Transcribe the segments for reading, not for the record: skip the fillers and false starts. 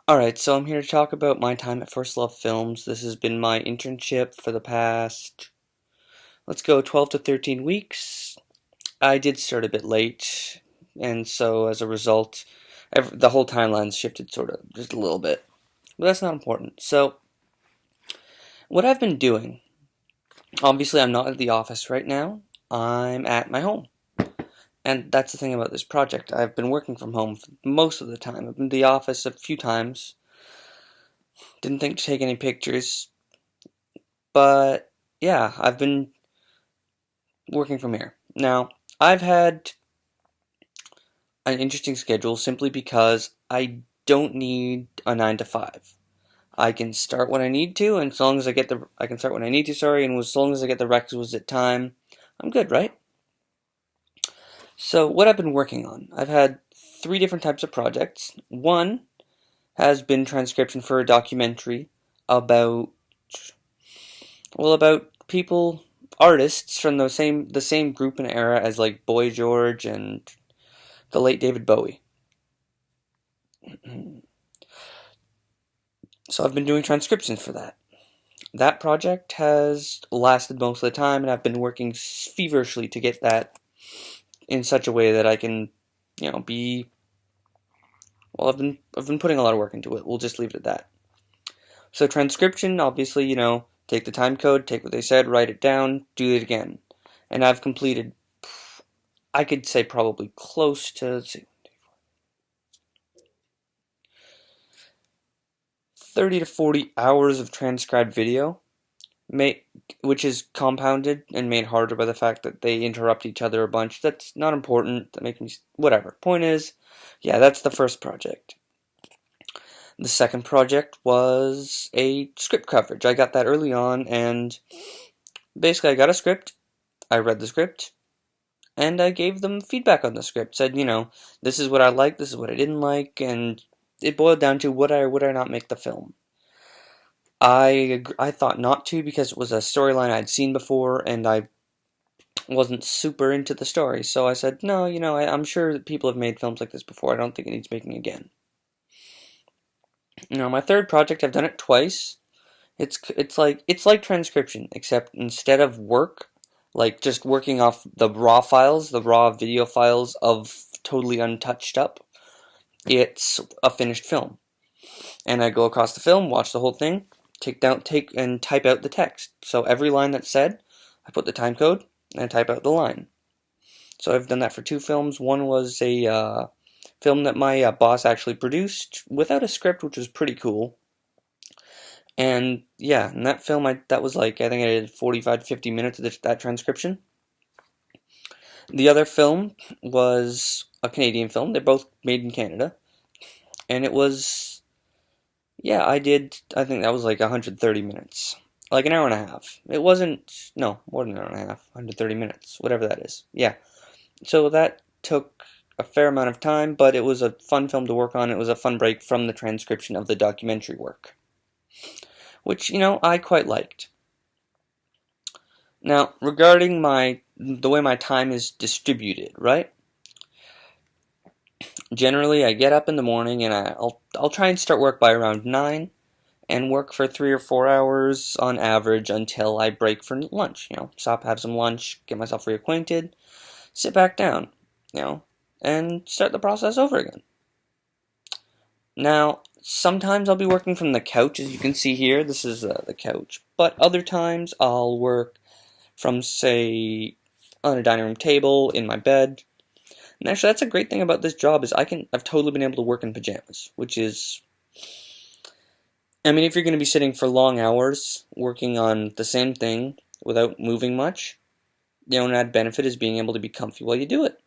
Alright, so I'm here to talk about my time at First Love Films. This has been my internship for the past, let's go, 12 to 13 weeks. I did start a bit late, and so as a result, the whole timeline's shifted sort of just a little bit. But that's not important. So, what I've been doing, obviously, I'm not at the office right now, I'm at my home. And that's the thing about this project. I've been working from home for most of the time. I've been to the office a few times. Didn't think to take any pictures. But yeah, I've been working from here. Now, I've had an interesting schedule simply because I don't need a 9 to 5. I can start when I need to, and as long as I can start when I need to, sorry, and as long as I get the requisite time, I'm good, right? So, what I've been working on, I've had three different types of projects. One has been transcription for a documentary about, well, about people, artists from the same group and era as like Boy George and the late David Bowie. So I've been doing transcriptions for that. That project has lasted most of the time, and I've been working feverishly to get that in such a way that I can, be. Well, I've been putting a lot of work into it. We'll just leave it at that. So transcription, obviously, take the time code, take what they said, write it down, do it again, and I've completed. I could say probably close to, let's see, 30 to 40 hours of transcribed video, made, which is compounded and made harder by the fact that they interrupt each other a bunch. That's not important. That makes me whatever. Point is, yeah, that's the first project. The second project was a script coverage. I got that early on, and basically, I got a script. I read the script, and I gave them feedback on the script. Said, this is what I liked, this is what I didn't like, and it boiled down to would I not make the film. I thought not to because it was a storyline I'd seen before, and I wasn't super into the story. So I said, no, I'm sure that people have made films like this before. I don't think it needs making again. My third project, I've done it twice. It's like transcription, except instead of work, like just working off the raw files, the raw video files of totally untouched up, it's a finished film. And I go across the film, watch the whole thing, take and type out the text. So every line that's said, I put the time code and I type out the line. So I've done that for two films. One was a film that my boss actually produced without a script, which was pretty cool. And yeah, in that film, that was like, I think I did 45 to 50 minutes of that transcription. The other film was a Canadian film. They're both made in Canada. And it was, yeah, I think that was like 130 minutes. Like an hour and a half. It wasn't, no, more than an hour and a half. 130 minutes, whatever that is. Yeah. So that took a fair amount of time, but it was a fun film to work on. It was a fun break from the transcription of the documentary work, which, I quite liked. Now, regarding the way my time is distributed, right? Generally, I get up in the morning and I'll try and start work by around 9 and work for 3 or 4 hours on average until I break for lunch, stop, have some lunch, get myself reacquainted, sit back down, and start the process over again. Now, sometimes I'll be working from the couch, as you can see here. This is the couch. But other times I'll work from, say, on a dining room table, in my bed. And actually, that's a great thing about this job is I've totally been able to work in pajamas, which is, I mean, if you're going to be sitting for long hours working on the same thing without moving much, an added benefit is being able to be comfy while you do it.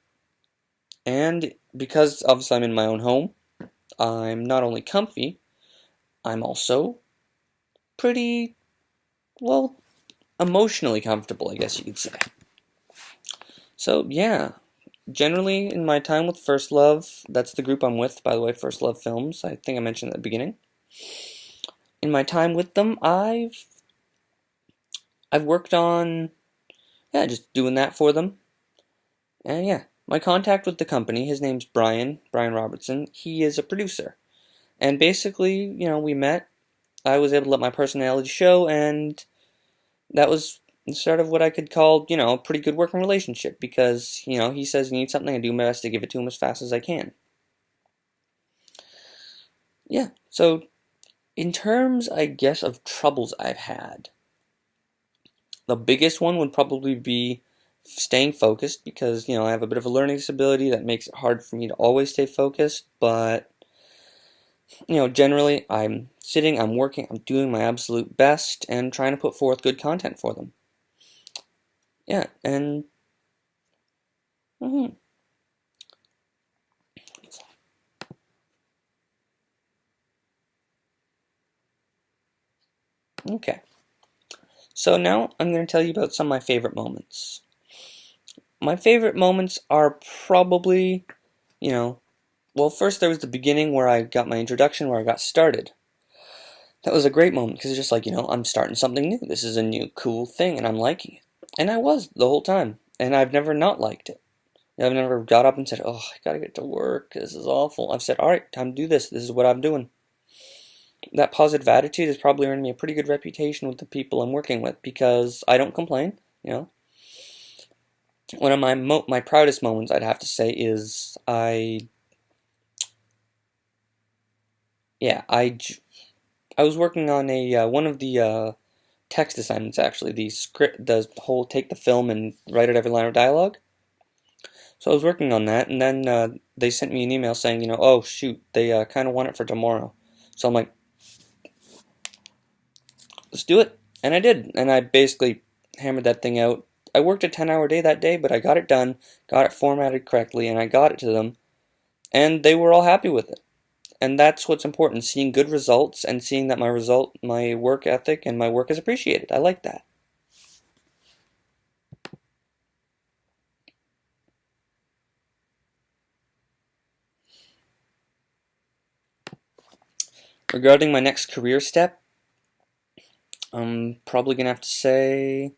And because obviously I'm in my own home, I'm not only comfy, I'm also pretty, well, emotionally comfortable, I guess you could say. So, yeah, generally in my time with First Love, that's the group I'm with, by the way, First Love Films, I think I mentioned at the beginning. In my time with them, I've worked on, yeah, just doing that for them. And yeah, my contact with the company, his name's Brian Robertson, he is a producer. And basically, you know, we met. I was able to let my personality show, and that was sort of what I could call, you know, a pretty good working relationship because, you know, he says he needs something, I do my best to give it to him as fast as I can. Yeah, so in terms, I guess, of troubles I've had, the biggest one would probably be staying focused because, you know, I have a bit of a learning disability that makes it hard for me to always stay focused, but, you know, generally I'm sitting, I'm working, I'm doing my absolute best and trying to put forth good content for them. Yeah, and mhm. Okay. So now I'm going to tell you about some of my favorite moments. My favorite moments are probably, you know, well, first there was the beginning where I got my introduction, where I got started. That was a great moment because it's just like, you know, I'm starting something new. This is a new cool thing and I'm liking it. And I was the whole time. And I've never not liked it. I've never got up and said, oh, I gotta get to work. This is awful. I've said, all right, time to do this. This is what I'm doing. That positive attitude has probably earned me a pretty good reputation with the people I'm working with because I don't complain, you know. One of my proudest moments, I'd have to say, is I was working on a one of the text assignments actually, the script, the whole take the film and write out every line of dialogue. So I was working on that, and then they sent me an email saying, you know, oh shoot, they kind of want it for tomorrow. So I'm like, let's do it, and I did, and I basically hammered that thing out. I worked a 10-hour day that day, but I got it done, got it formatted correctly, and I got it to them, and they were all happy with it. And that's what's important, seeing good results and seeing that my work ethic and my work is appreciated. I like that. Regarding my next career step, I'm probably gonna have to say,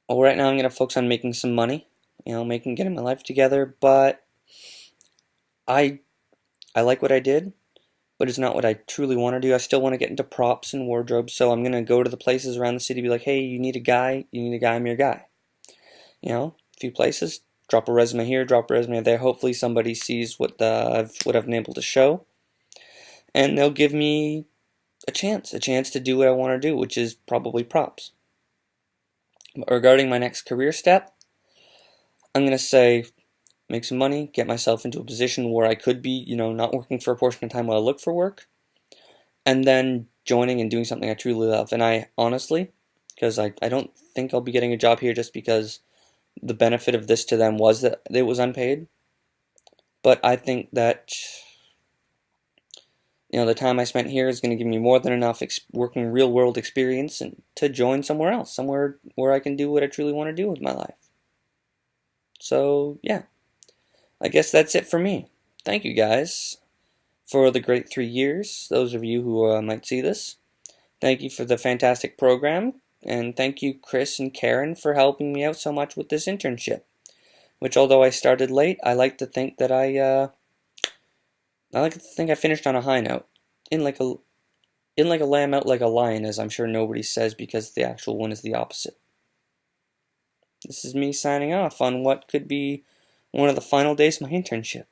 well, right now I'm gonna focus on making some money, you know, getting my life together. But I I like what I did, but it's not what I truly want to do. I still want to get into props and wardrobes, so I'm gonna go to the places around the city, be like, hey, you need a guy, I'm your guy. You know, a few places, drop a resume here, drop a resume there. Hopefully, somebody sees what I've been able to show, and they'll give me a chance to do what I want to do, which is probably props. Regarding my next career step, I'm gonna say make some money, get myself into a position where I could be, you know, not working for a portion of time while I look for work, and then joining and doing something I truly love. And I honestly, because I don't think I'll be getting a job here just because the benefit of this to them was that it was unpaid. But I think that, you know, the time I spent here is going to give me more than enough working real world experience and to join somewhere else, somewhere where I can do what I truly want to do with my life. So, yeah, I guess that's it for me. Thank you guys for the great 3 years, those of you who might see this. Thank you for the fantastic program, and thank you, Chris and Karen, for helping me out so much with this internship. Which, although I started late, I like to think I finished on a high note, in like a in like a lamb out like a lion, as I'm sure nobody says because the actual one is the opposite. This is me signing off on what could be one of the final days of my internship.